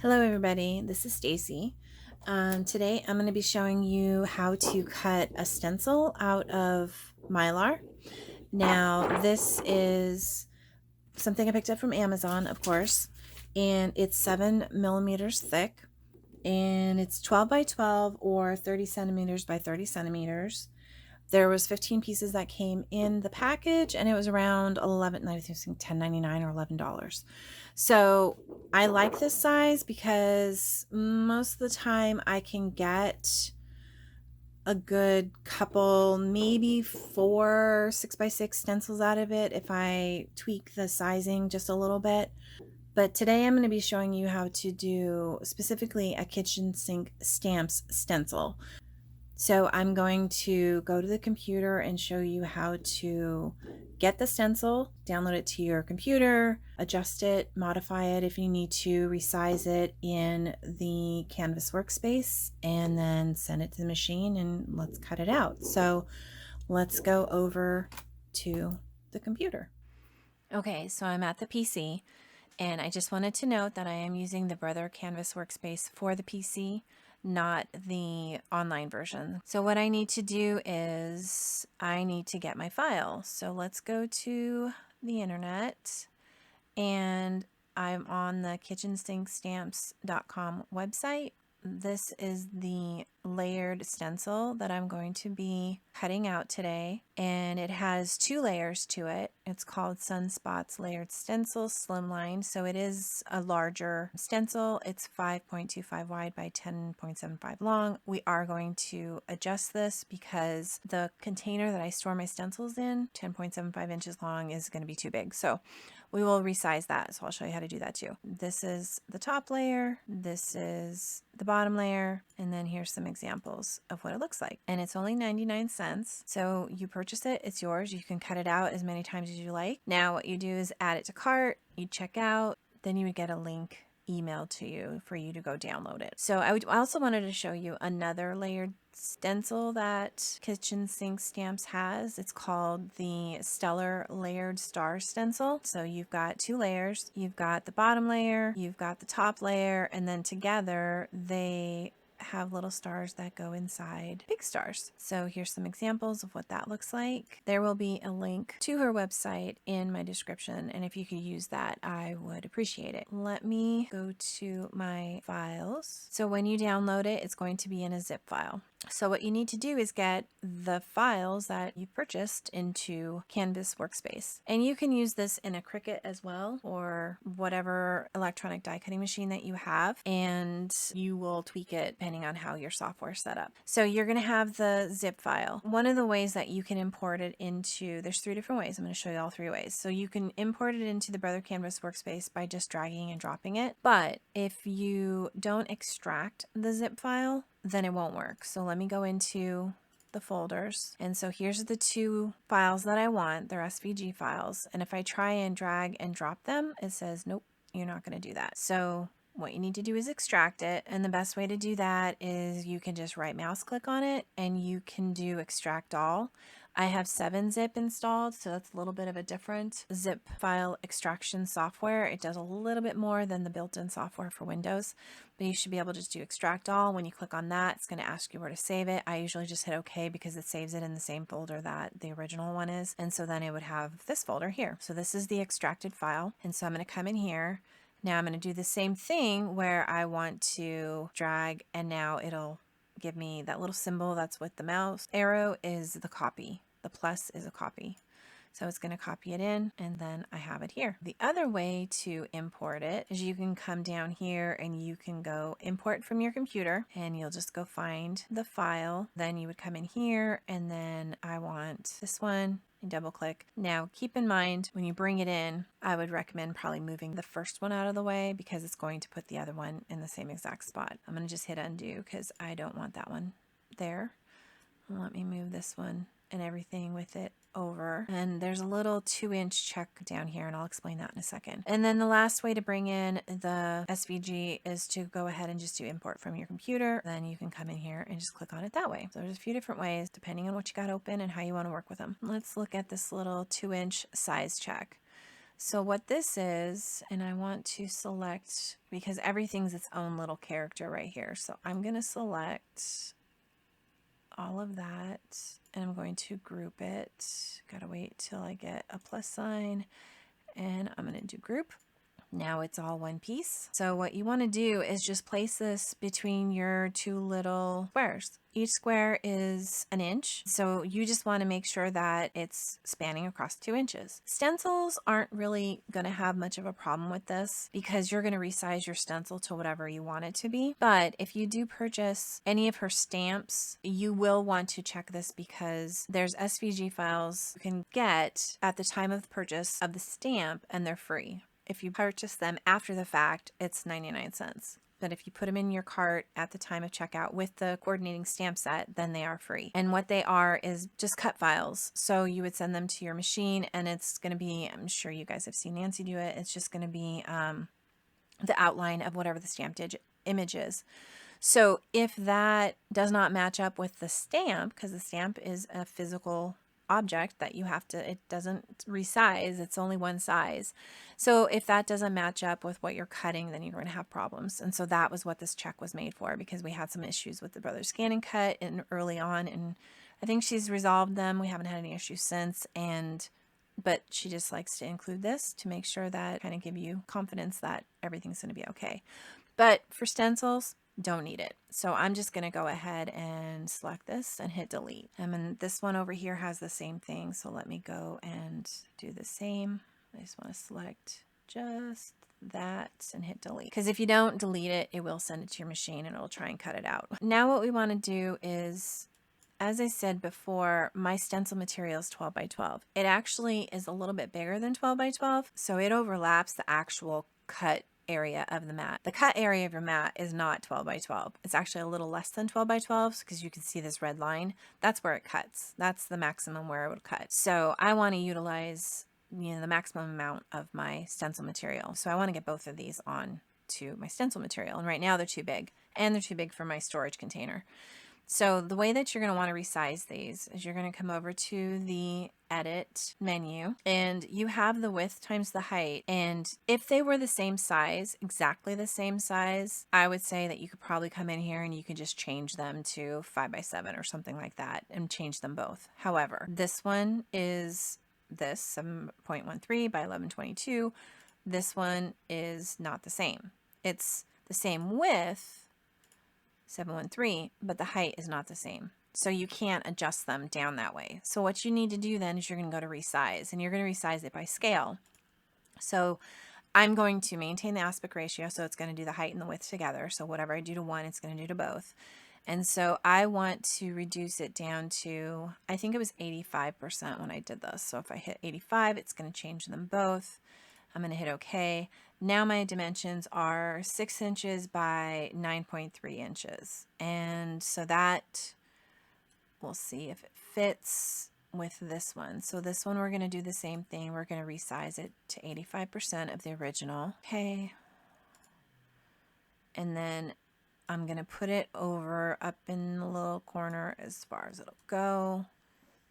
Hello everybody, this is Stacy. Today I'm going to be showing you how to cut a stencil out of Mylar. Now this is something I picked up from Amazon, of course, and it's 7 millimeters thick, and it's 12 by 12 or 30 centimeters by 30 centimeters. There was 15 pieces that came in the package, and it was around $10.99 or $11. So I like this size because most of the time I can get a good couple, maybe 4 6x6 stencils out of it if I tweak the sizing just a little bit. But today I'm going to be showing you how to do specifically a kitchen sink stamps stencil. So I'm going to go to the computer and show you how to get the stencil, download it to your computer, adjust it, modify it if you need to, resize it in the Canvas Workspace, and then send it to the machine and let's cut it out. So let's go over to the computer. Okay, so I'm at the PC, and I just wanted to note that I am using the Brother Canvas Workspace for the PC, not the online version. So what I need to do is I need to get my file. So let's go to the internet, and I'm on the kitchensinkstamps.com website. This is the layered stencil that I'm going to be cutting out today, and it has 2 layers to it. It's called Sunspots Layered Stencil Slimline, so it is a larger stencil. It's 5.25 wide by 10.75 long. We are going to adjust this because the container that I store my stencils in, 10.75 inches long, is going to be too big. So we will resize that, so I'll show you how to do that too. This is the top layer, this is the bottom layer, and then here's some examples of what it looks like. And it's only 99 cents, so you purchase it, it's yours. You can cut it out as many times as you like. Now what you do is add it to cart, you check out, then you would get a link emailed to you for you to go download it. So I also wanted to show you another layered stencil that Kitchen Sink Stamps has. It's called the Stellar Layered Star Stencil. So you've got 2 layers. You've got the bottom layer, you've got the top layer, and then together they have little stars that go inside big stars. So here's some examples of what that looks like. There will be a link to her website in my description, and if you could use that, I would appreciate it. Let me go to my files. So when you download it, it's going to be in a zip file. So what you need to do is get the files that you purchased into Canvas Workspace. And you can use this in a Cricut as well, or whatever electronic die cutting machine that you have, and you will tweak it depending on how your software is set up. So you're going to have the zip file. One of the ways that you can import it into, there's 3 different ways. I'm going to show you all 3 ways. So you can import it into the Brother Canvas Workspace by just dragging and dropping it. But if you don't extract the zip file, then it won't work. So let me go into the folders. And so here's the 2 files that I want. They're SVG files. And if I try and drag and drop them, it says, nope, you're not going to do that. So what you need to do is extract it. And the best way to do that is you can just right mouse click on it and you can do extract all. I have 7-zip installed, so that's a little bit of a different zip file extraction software. It does a little bit more than the built-in software for Windows, but you should be able to just do extract all. When you click on that, it's going to ask you where to save it. I usually just hit OK because it saves it in the same folder that the original one is, and so then it would have this folder here. So this is the extracted file, and so I'm going to come in here. Now I'm going to do the same thing where I want to drag, and now it'll give me that little symbol that's with the mouse arrow is the copy. The plus is a copy. So it's going to copy it in, and then I have it here. The other way to import it is you can come down here and you can go import from your computer, and you'll just go find the file. Then you would come in here, and then I want this one. And double click. Now keep in mind when you bring it in, I would recommend probably moving the first one out of the way because it's going to put the other one in the same exact spot. I'm going to just hit undo because I don't want that one there. Let me move this one and everything with it over, and there's a little 2-inch check down here, and I'll explain that in a second. And then the last way to bring in the SVG is to go ahead and just do import from your computer. Then you can come in here and just click on it that way. So there's a few different ways depending on what you got open and how you want to work with them. Let's look at this little 2-inch size check. So what this is, and I want to select, because everything's its own little character right here. So I'm going to select all of that and I'm going to group it. Gotta wait till I get a plus sign and I'm going to do group. Now it's all one piece. So what you want to do is just place this between your two little squares. Each square is an inch, so you just want to make sure that it's spanning across 2 inches. Stencils aren't really going to have much of a problem with this because you're going to resize your stencil to whatever you want it to be. But if you do purchase any of her stamps, you will want to check this because there's SVG files you can get at the time of purchase of the stamp and they're free. If you purchase them after the fact, it's 99 cents. But if you put them in your cart at the time of checkout with the coordinating stamp set, then they are free. And what they are is just cut files. So you would send them to your machine and it's going to be, I'm sure you guys have seen Nancy do it, it's just going to be the outline of whatever the stamped image is. So if that does not match up with the stamp, because the stamp is a physical object that you have to, it doesn't resize, it's only one size. So if that doesn't match up with what you're cutting, then you're going to have problems. And so that was what this check was made for, because we had some issues with the Brother Scan N-Cut and early on, and I think she's resolved them. We haven't had any issues since, but she just likes to include this to make sure that kind of give you confidence that everything's going to be okay. But for stencils, don't need it. So I'm just going to go ahead and select this and hit delete. And then this one over here has the same thing. So let me go and do the same. I just want to select just that and hit delete. Because if you don't delete it, it will send it to your machine and it'll try and cut it out. Now what we want to do is, as I said before, my stencil material is 12 by 12. It actually is a little bit bigger than 12 by 12. So it overlaps the actual cut area of the mat. The cut area of your mat is not 12 by 12. It's actually a little less than 12 by 12 because you can see this red line. That's where it cuts. That's the maximum where it would cut. So I want to utilize, you know, the maximum amount of my stencil material. So I want to get both of these on to my stencil material. And right now they're too big, and they're too big for my storage container. So the way that you're going to want to resize these is you're going to come over to the edit menu and you have the width times the height. And if they were the same size, exactly the same size, I would say that you could probably come in here and you could just change them to 5 by 7 or something like that and change them both. However, this one is this 7.13 by 1122. This one is not the same. It's the same width, 713, but the height is not the same. So you can't adjust them down that way. So what you need to do then is you're going to go to resize, and you're going to resize it by scale. So I'm going to maintain the aspect ratio, so it's going to do the height and the width together. So whatever I do to one, it's going to do to both. And so I want to reduce it down to, I think it was 85% when I did this. So if I hit 85, it's going to change them both. I'm going to hit OK. Now my dimensions are 6 inches by 9.3 inches. And so that, we'll see if it fits with this one. So this one, we're going to do the same thing. We're going to resize it to 85% of the original. Okay. And then I'm going to put it over up in the little corner as far as it'll go.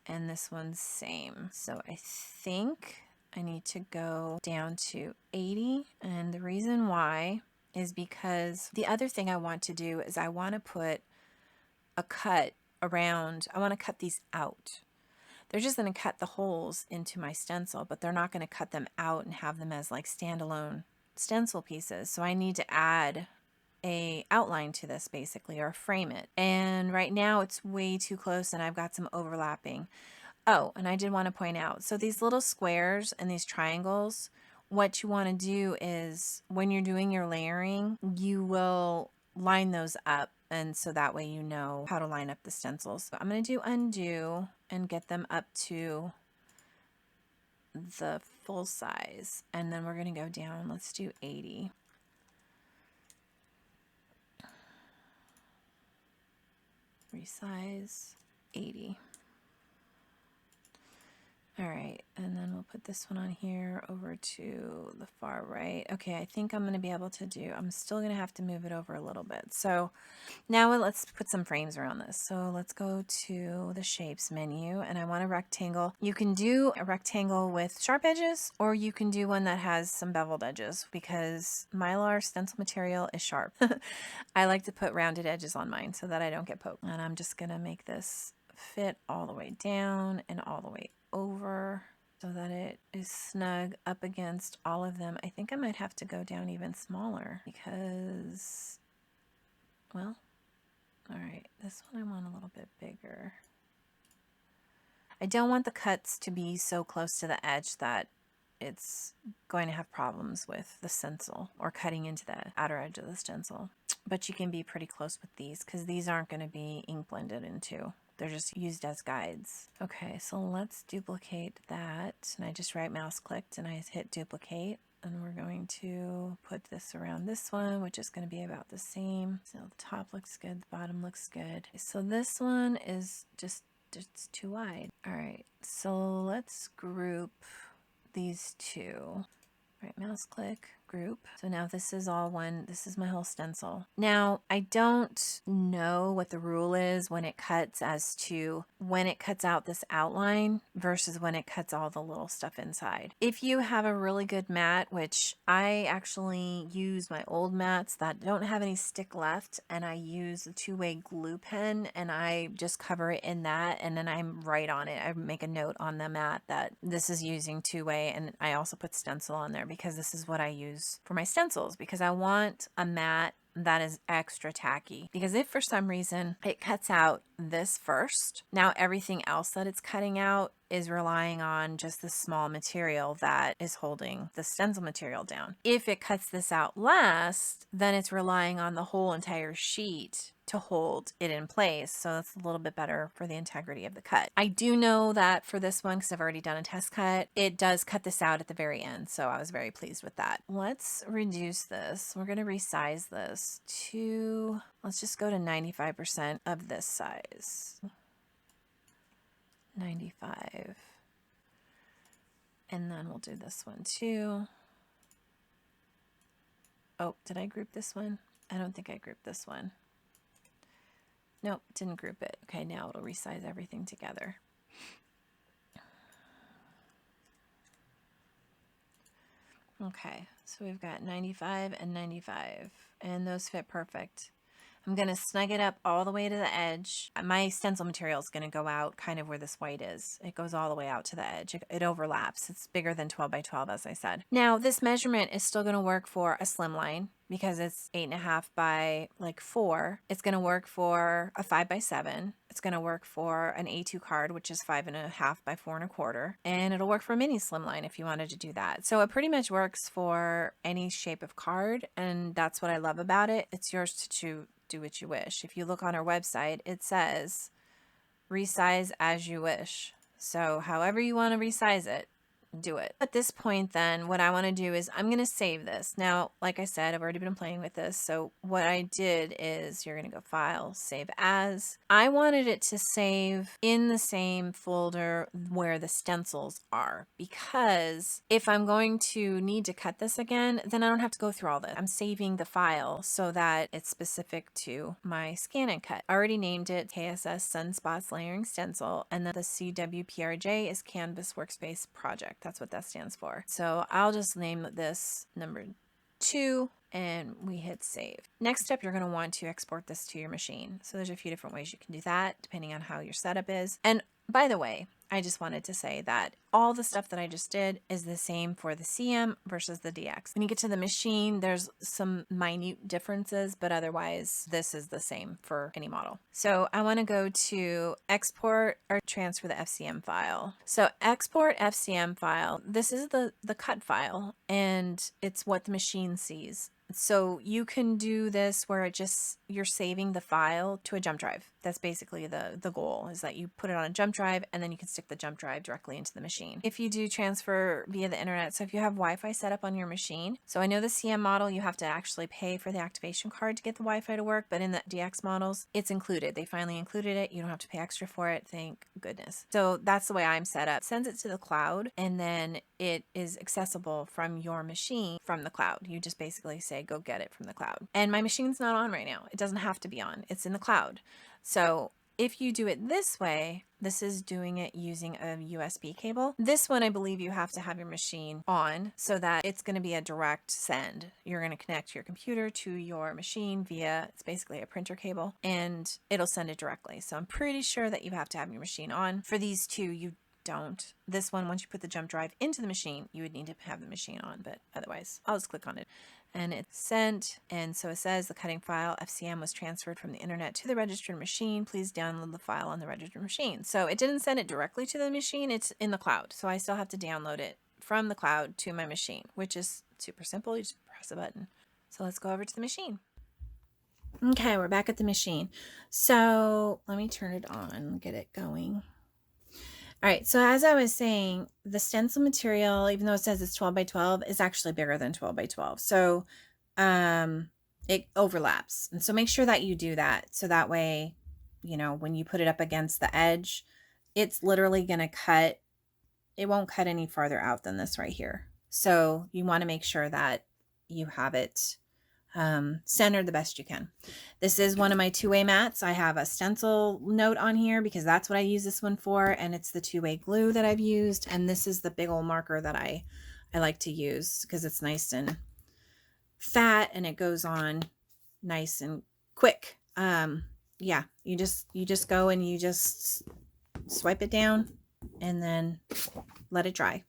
And this one's same. So I think I need to go down to 80. And the reason why is because the other thing I want to do is I want to put a cut around, I want to cut these out. They're just going to cut the holes into my stencil, but they're not going to cut them out and have them as like standalone stencil pieces. So I need to add a outline to this basically, or frame it. And right now it's way too close and I've got some overlapping. Oh, and I did want to point out, so these little squares and these triangles, what you want to do is when you're doing your layering, you will line those up. And so that way you know how to line up the stencils. So I'm going to do undo and get them up to the full size. And then we're going to go down. Let's do 80. Resize 80. All right, and then we'll put this one on here over to the far right. Okay, I think I'm going to be able to do, I'm still going to have to move it over a little bit. So now let's put some frames around this. So let's go to the shapes menu and I want a rectangle. You can do a rectangle with sharp edges or you can do one that has some beveled edges because Mylar stencil material is sharp. I like to put rounded edges on mine so that I don't get poked. And I'm just going to make this fit all the way down and all the way over so that it is snug up against all of them. I think I might have to go down even smaller because, well, all right, this one I want a little bit bigger. I don't want the cuts to be so close to the edge that it's going to have problems with the stencil or cutting into the outer edge of the stencil. But you can be pretty close with these because these aren't going to be ink blended into. They're just used as guides. Okay, so let's duplicate that. And I just right mouse clicked and I hit duplicate. And we're going to put this around this one, which is going to be about the same. So the top looks good, the bottom looks good. So this one is just too wide. All right, so let's group these two. Right mouse click, group. So now this is all one, this is my whole stencil. Now I don't know what the rule is when it cuts as to when it cuts out this outline versus when it cuts all the little stuff inside. If you have a really good mat, which I actually use my old mats that don't have any stick left, and I use a two-way glue pen and I just cover it in that and then I'm right on it. I make a note on the mat that this is using two-way, and I also put stencil on there because this is what I use for my stencils because I want a mat that is extra tacky. Because if for some reason it cuts out this first, now everything else that it's cutting out is relying on just the small material that is holding the stencil material down. If it cuts this out last, then it's relying on the whole entire sheet to hold it in place. So it's a little bit better for the integrity of the cut. I do know that for this one, because I've already done a test cut, it does cut this out at the very end. So I was very pleased with that. Let's reduce this. We're going to resize this to, let's just go to 95% of this size. 95. And then we'll do this one too. Oh, did I group this one? I don't think I grouped this one. Nope, didn't group it. Okay, now it'll resize everything together. Okay, so we've got 95 and 95, and those fit perfect. I'm going to snug it up all the way to the edge. My stencil material is going to go out kind of where this white is. It goes all the way out to the edge. It overlaps. It's bigger than 12 by 12, as I said. Now, this measurement is still going to work for a slim line because it's 8.5 by like 4. It's going to work for a 5 by 7. It's going to work for an A2 card, which is 5.5 by 4.25. And it'll work for a mini slimline if you wanted to do that. So it pretty much works for any shape of card. And that's what I love about it. It's yours to do what you wish. If you look on our website, it says resize as you wish. So however you want to resize it, do it. At this point then, what I want to do is I'm going to save this. Now, like I said, I've already been playing with this. So what I did is you're going to go File, Save As. I wanted it to save in the same folder where the stencils are, because if I'm going to need to cut this again, then I don't have to go through all this. I'm saving the file so that it's specific to my Scan N-Cut. I already named it KSS Sunspots Layering Stencil, and then the CWPRJ is Canvas Workspace Project. That's what that stands for. So I'll just name this number 2 and we hit save. Next step, you're going to want to export this to your machine. So there's a few different ways you can do that depending on how your setup is. And by the way, I just wanted to say that all the stuff that I just did is the same for the CM versus the DX. When you get to the machine, there's some minute differences, but otherwise this is the same for any model. So I want to go to export or transfer the FCM file. So export FCM file, this is the cut file and it's what the machine sees. So you can do this where you're saving the file to a jump drive. That's basically the goal, is that you put it on a jump drive and then you can stick the jump drive directly into the machine. If you do transfer via the internet, so if you have Wi-Fi set up on your machine, so I know the CM model, you have to actually pay for the activation card to get the Wi-Fi to work, but in the DX models, it's included. They finally included it. You don't have to pay extra for it. Thank goodness. So that's the way I'm set up. It sends it to the cloud, and then it is accessible from your machine from the cloud. You just basically say, go get it from the cloud. And my machine's not on right now. It doesn't have to be on. It's in the cloud. So if you do it this way, this is doing it using a USB cable. This one, I believe you have to have your machine on so that it's going to be a direct send. You're going to connect your computer to your machine via, it's basically a printer cable, and it'll send it directly. So I'm pretty sure that you have to have your machine on. For these two, you don't. This one, once you put the jump drive into the machine, you would need to have the machine on, but otherwise, I'll just click on it. And it's sent, and so it says the cutting file FCM was transferred from the internet to the registered machine. Please download the file on the registered machine. So it didn't send it directly to the machine, it's in the cloud. So I still have to download it from the cloud to my machine, which is super simple. You just press a button. So let's go over to the machine. Okay, we're back at the machine. So let me turn it on, get it going. All right, so as I was saying, the stencil material, even though it says it's 12 by 12, is actually bigger than 12 by 12. So it overlaps. And so make sure that you do that. So that way, you know, when you put it up against the edge, it's literally going to cut, it won't cut any farther out than this right here. So you want to make sure that you have it centered the best you can. This is one of my two-way mats. I have a stencil note on here because that's what I use this one for, and it's the two-way glue that I've used, and this is the big old marker that I like to use because it's nice and fat and it goes on nice and quick. Yeah, you just go and you just swipe it down and then let it dry.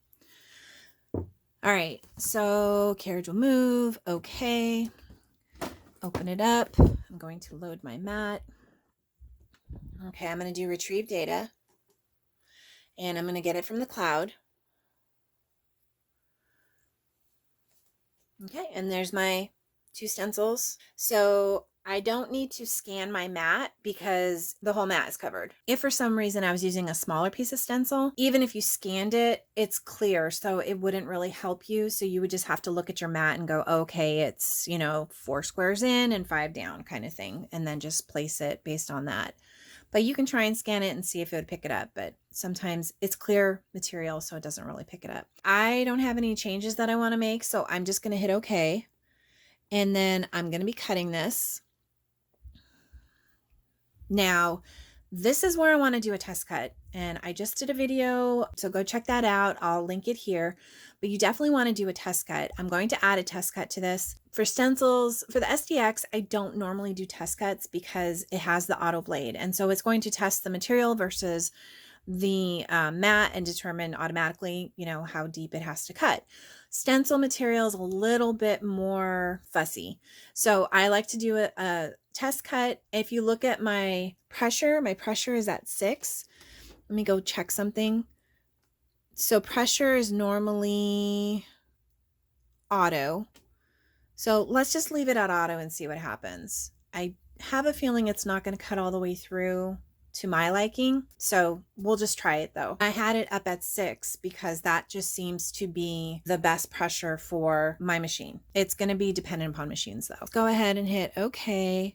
All right, so carriage will move. Okay. Open it up. I'm going to load my mat. Okay, I'm going to do retrieve data. And I'm going to get it from the cloud. Okay, and there's my two stencils. So I don't need to scan my mat because the whole mat is covered. If for some reason I was using a smaller piece of stencil, even if you scanned it, it's clear, so it wouldn't really help you. So you would just have to look at your mat and go, okay, it's, you know, 4 squares in and 5 down kind of thing, and then just place it based on that. But you can try and scan it and see if it would pick it up, but sometimes it's clear material, so it doesn't really pick it up. I don't have any changes that I want to make, so I'm just going to hit OK. And then I'm going to be cutting this. Now, this is where I want to do a test cut, and I just did a video, so go check that out. I'll link it here, but you definitely want to do a test cut. I'm going to add a test cut to this. For stencils, for the SDX, I don't normally do test cuts because it has the auto blade, and so it's going to test the material versus the mat and determine automatically, you know, how deep it has to cut. Stencil material is a little bit more fussy, so I like to do a test cut. If you look at my pressure is at 6. Let me go check something. So pressure is normally auto, so let's just leave it at auto and see what happens. I have a feeling it's not going to cut all the way through to my liking, so we'll just try it though. I had it up at 6 because that just seems to be the best pressure for my machine. It's going to be dependent upon machines though. Let's go ahead and hit OK,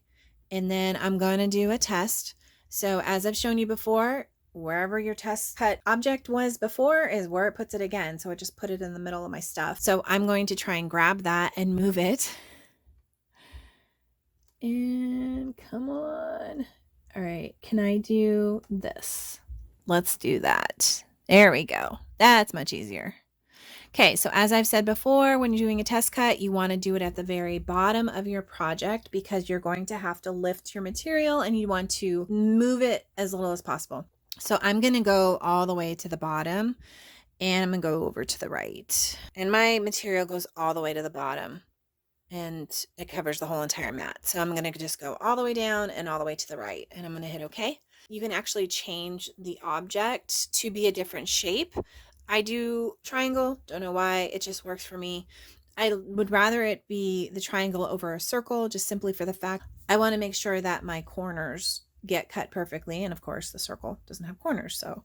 and then I'm going to do a test. So as I've shown you before, wherever your test cut object was before is where it puts it again. So it just put it in the middle of my stuff. So I'm going to try and grab that and move it. And come on. All right, can I do this? Let's do that. There we go. That's much easier. Okay, so as I've said before, when you're doing a test cut, you want to do it at the very bottom of your project because you're going to have to lift your material and you want to move it as little as possible. So I'm going to go all the way to the bottom and I'm going to go over to the right. And my material goes all the way to the bottom, and it covers the whole entire mat. So I'm going to just go all the way down and all the way to the right, and I'm going to hit OK. You can actually change the object to be a different shape. I do triangle, don't know why, it just works for me. I would rather it be the triangle over a circle, just simply for the fact I want to make sure that my corners get cut perfectly. And of course the circle doesn't have corners. So, all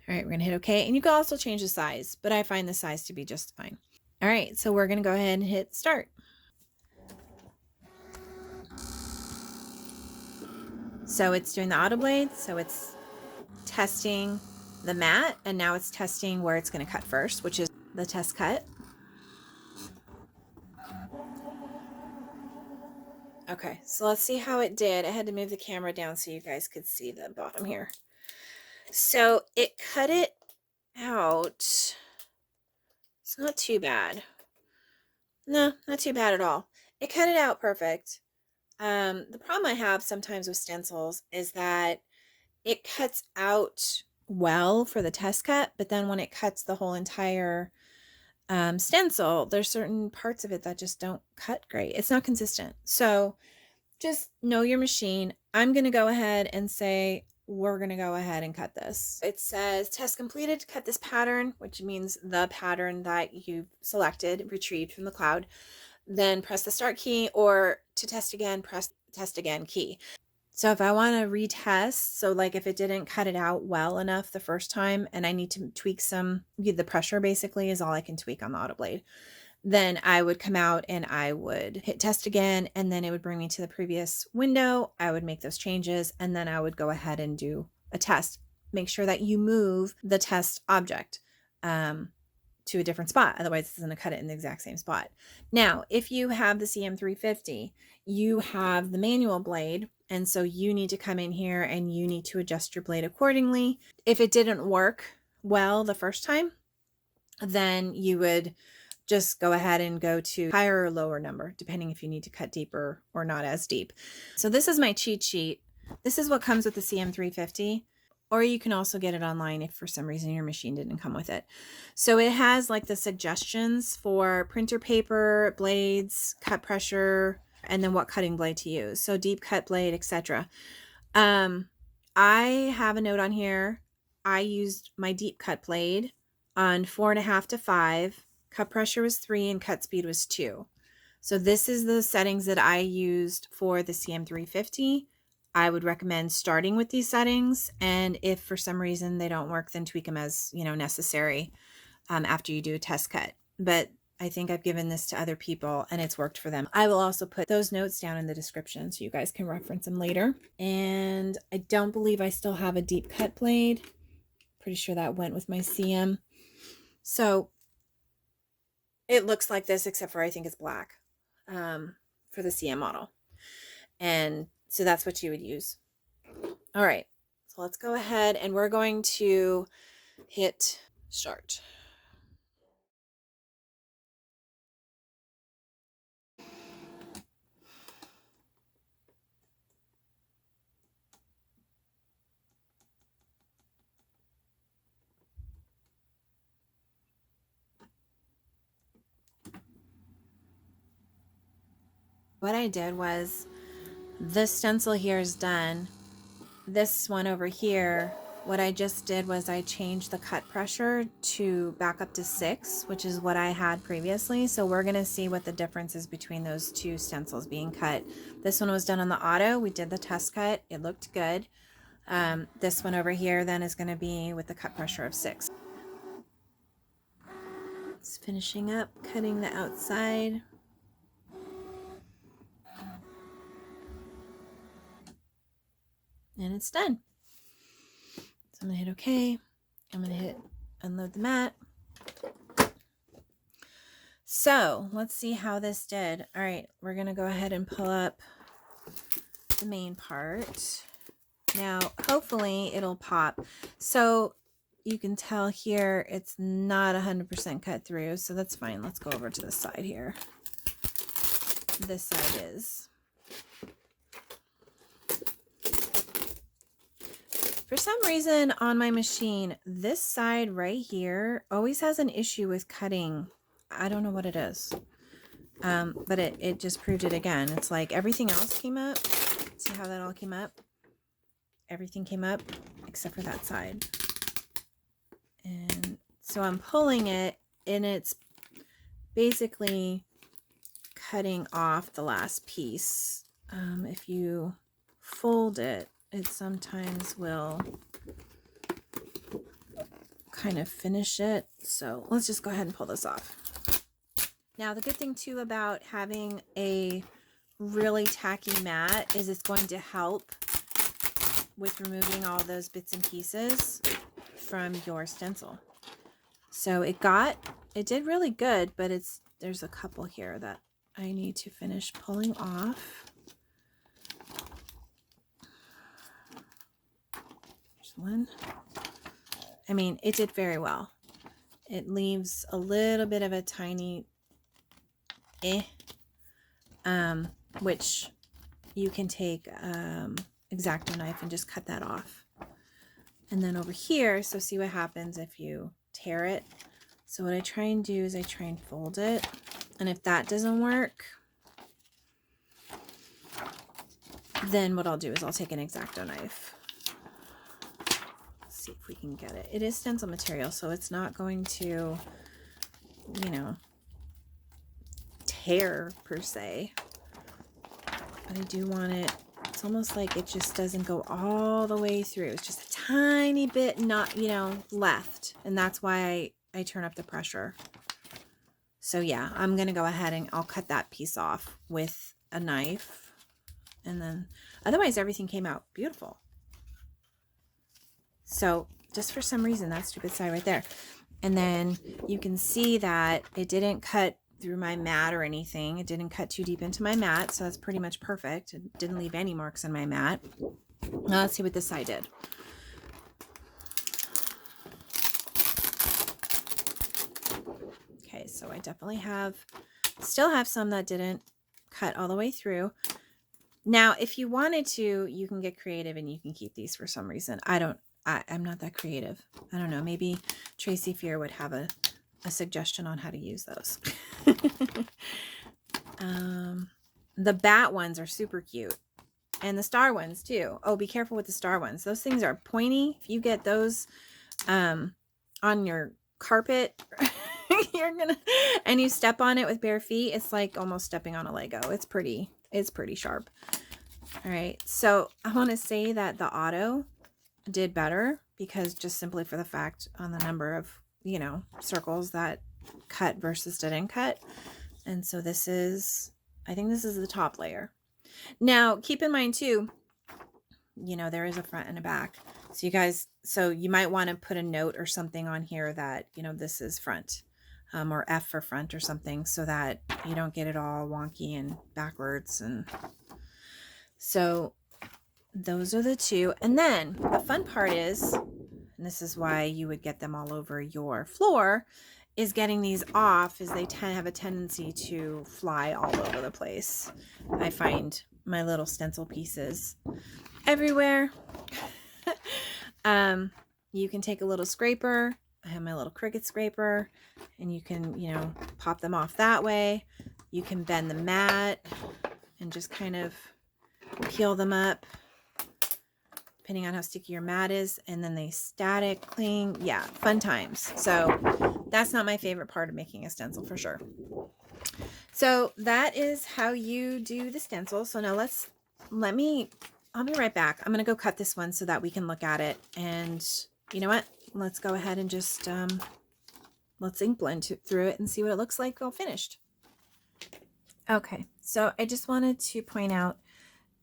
right, we're gonna hit OK. And you can also change the size, but I find the size to be just fine. All right, so we're gonna go ahead and hit start. So it's doing the auto blade. So it's testing the mat, and now it's testing where it's going to cut first, which is the test cut. Okay, so let's see how it did. I had to move the camera down so you guys could see the bottom here. So it cut it out. It's not too bad. No, not too bad at all. It cut it out perfect. The problem I have sometimes with stencils is that it cuts out well for the test cut, but then when it cuts the whole entire stencil, there's certain parts of it that just don't cut great. It's not consistent. So just know your machine. I'm going to go ahead and say, we're going to go ahead and cut this. It says test completed to cut this pattern, which means the pattern that you've selected, retrieved from the cloud. Then press the start key, or to test again, press test again key. So if I want to retest, so like if it didn't cut it out well enough the first time and I need to tweak the pressure basically is all I can tweak on the auto blade, then I would come out and I would hit test again, and then it would bring me to the previous window. I would make those changes, and then I would go ahead and do a test. Make sure that you move the test object to a different spot. Otherwise, it's going to cut it in the exact same spot. Now, if you have the CM350, you have the manual blade, and so you need to come in here and you need to adjust your blade accordingly. If it didn't work well the first time, then you would just go ahead and go to higher or lower number, depending if you need to cut deeper or not as deep. So this is my cheat sheet. This is what comes with the CM350, or you can also get it online if for some reason your machine didn't come with it. So it has like the suggestions for printer paper, blades, cut pressure, and then what cutting blade to use. So deep cut blade, etc. I have a note on here. I used my deep cut blade on 4.5 to 5. Cut pressure was 3 and cut speed was 2. So this is the settings that I used for the CM350. I would recommend starting with these settings, and if for some reason they don't work, then tweak them as necessary after you do a test cut. But I think I've given this to other people and it's worked for them. I will also put those notes down in the description so you guys can reference them later. And I don't believe I still have a deep cut blade. Pretty sure that went with my CM. So it looks like this, except for I think it's black for the CM model. And so that's what you would use. All right, so let's go ahead and we're going to hit start. What I did was, this stencil here is done. This one over here, what I just did was I changed the cut pressure to back up to 6, which is what I had previously. So we're going to see what the difference is between those two stencils being cut. This one was done on the auto. We did the test cut. It looked good. This one over here then is going to be with the cut pressure of 6. It's finishing up, cutting the outside. And it's done. So I'm going to hit OK. I'm going to hit unload the mat. So let's see how this did. All right, we're going to go ahead and pull up the main part. Now, hopefully it'll pop. So you can tell here it's not 100% cut through, so that's fine. Let's go over to the side here. This side is. For some reason on my machine, this side right here always has an issue with cutting. I don't know what it is, but it just proved it again. It's like everything else came up. See how that all came up? Everything came up except for that side. And so I'm pulling it, and it's basically cutting off the last piece. If you fold it, it sometimes will kind of finish it. So let's just go ahead and pull this off. Now, the good thing too about having a really tacky mat is it's going to help with removing all those bits and pieces from your stencil. So it did really good, but there's a couple here that I need to finish pulling off. There's one. I mean, it did very well. It leaves a little bit of a tiny which you can take X-Acto knife and just cut that off. And then over here, so see what happens if you tear it. So what I try and do is I try and fold it. And if that doesn't work, then what I'll do is I'll take an X-Acto knife. Let's see if we can get it. It is stencil material, so it's not going to, you know, tear per se. But I do want it, it's almost like it just doesn't go all the way through. It's just a tiny bit not, you know, left. And that's why I turn up the pressure. So yeah, I'm going to go ahead and I'll cut that piece off with a knife. And then otherwise everything came out beautiful. So just for some reason, that stupid side right there. And then you can see that it didn't cut through my mat or anything. It didn't cut too deep into my mat, so that's pretty much perfect. It didn't leave any marks on my mat. Now let's see what this side did. Okay, so I definitely still have some that didn't cut all the way through. Now, if you wanted to, you can get creative and you can keep these for some reason. I'm not that creative. I don't know. Maybe Tracy Fear would have a suggestion on how to use those. The bat ones are super cute, and the star ones too. Oh, be careful with the star ones. Those things are pointy. If you get those on your carpet, and you step on it with bare feet, it's like almost stepping on a Lego. It's pretty sharp. All right, so I want to say that the auto did better because just simply for the fact on the number of, you know, circles that cut versus didn't cut. And so this is, I think this is the top layer. Now keep in mind too, you know, there is a front and a back. So you might want to put a note or something on here that, you know, this is front, or F for front or something, so that you don't get it all wonky and backwards. And so those are the two. And then the fun part is, and this is why you would get them all over your floor, is getting these off, is they have a tendency to fly all over the place. I find my little stencil pieces everywhere. You can take a little scraper. I have my little Cricut scraper, and you can, you know, pop them off that way. You can bend the mat and just kind of peel them up, depending on how sticky your mat is, and then they static cling. Yeah, fun times. So that's not my favorite part of making a stencil for sure. So that is how you do the stencil. So now I'll be right back. I'm going to go cut this one so that we can look at it. And you know what? Let's go ahead and just, let's ink blend through it and see what it looks like all finished. Okay. So I just wanted to point out,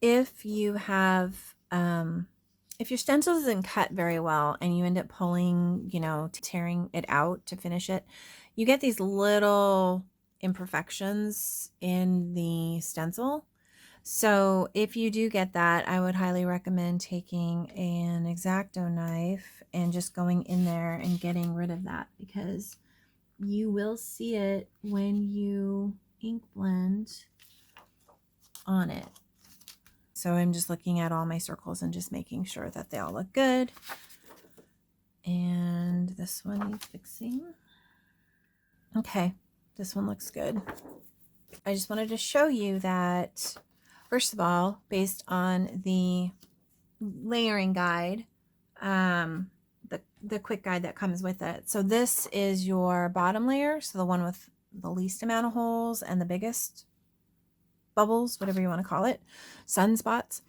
if you have, if your stencil doesn't cut very well and you end up pulling, you know, tearing it out to finish it, you get these little imperfections in the stencil. So if you do get that, I would highly recommend taking an X-Acto knife and just going in there and getting rid of that, because you will see it when you ink blend on it. So I'm just looking at all my circles and just making sure that they all look good. And this one needs fixing. Okay, this one looks good. I just wanted to show you that, first of all, based on the layering guide, the quick guide that comes with it. So this is your bottom layer, so the one with the least amount of holes and the biggest bubbles, whatever you want to call it, sunspots.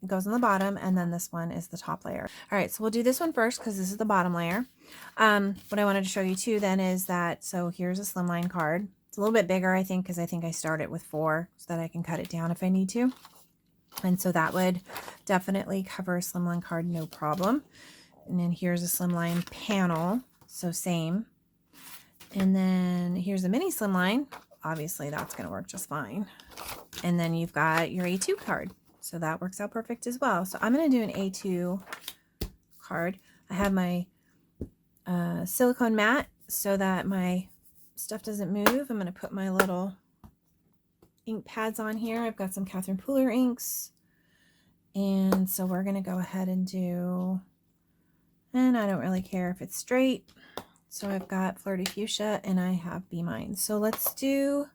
It goes on the bottom, and then this one is the top layer. All right, so we'll do this one first because this is the bottom layer. What I wanted to show you too then is that, so here's a slimline card. It's a little bit bigger, I think, because I think I started with 4 so that I can cut it down if I need to. And so that would definitely cover a slimline card, no problem. And then here's a slimline panel, so same. And then here's a mini slimline. Obviously, that's going to work just fine. And then you've got your A2 card. So that works out perfect as well. So I'm going to do an A2 card. I have my silicone mat so that my stuff doesn't move. I'm going to put my little ink pads on here. I've got some Catherine Pooler inks. And so we're going to go ahead and do, and I don't really care if it's straight. So I've got Flirty Fuchsia and I have Be Mine. So let's do,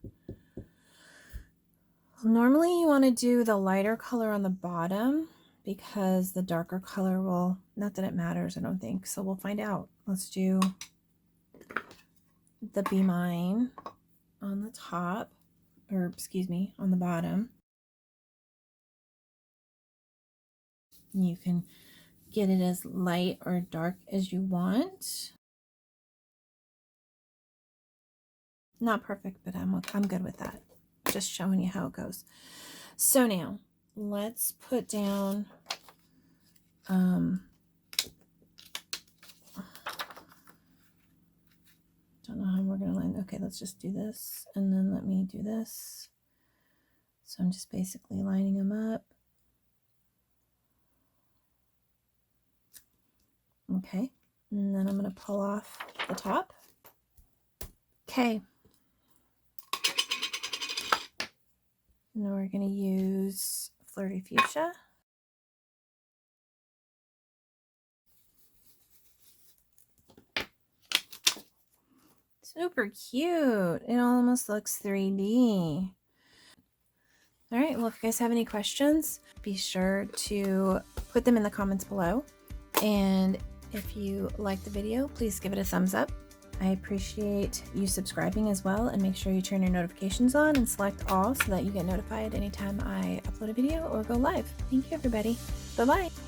normally you want to do the lighter color on the bottom because the darker color will, not that it matters, I don't think. So we'll find out. Let's do the Be Mine on the top, or excuse me, on the bottom. You can get it as light or dark as you want. Not perfect, but I'm good with that. Just showing you how it goes. So now let's put down don't know how we're gonna line. Okay, let's just do this, and then let me do this. So I'm just basically lining them up. Okay, and then I'm gonna pull off the top. Okay. Now we're going to use Flirty Fuchsia. Super cute. It almost looks 3D. All right, well, if you guys have any questions, be sure to put them in the comments below. And if you like the video, please give it a thumbs up. I appreciate you subscribing as well, and make sure you turn your notifications on and select all so that you get notified anytime I upload a video or go live. Thank you, everybody. Bye-bye.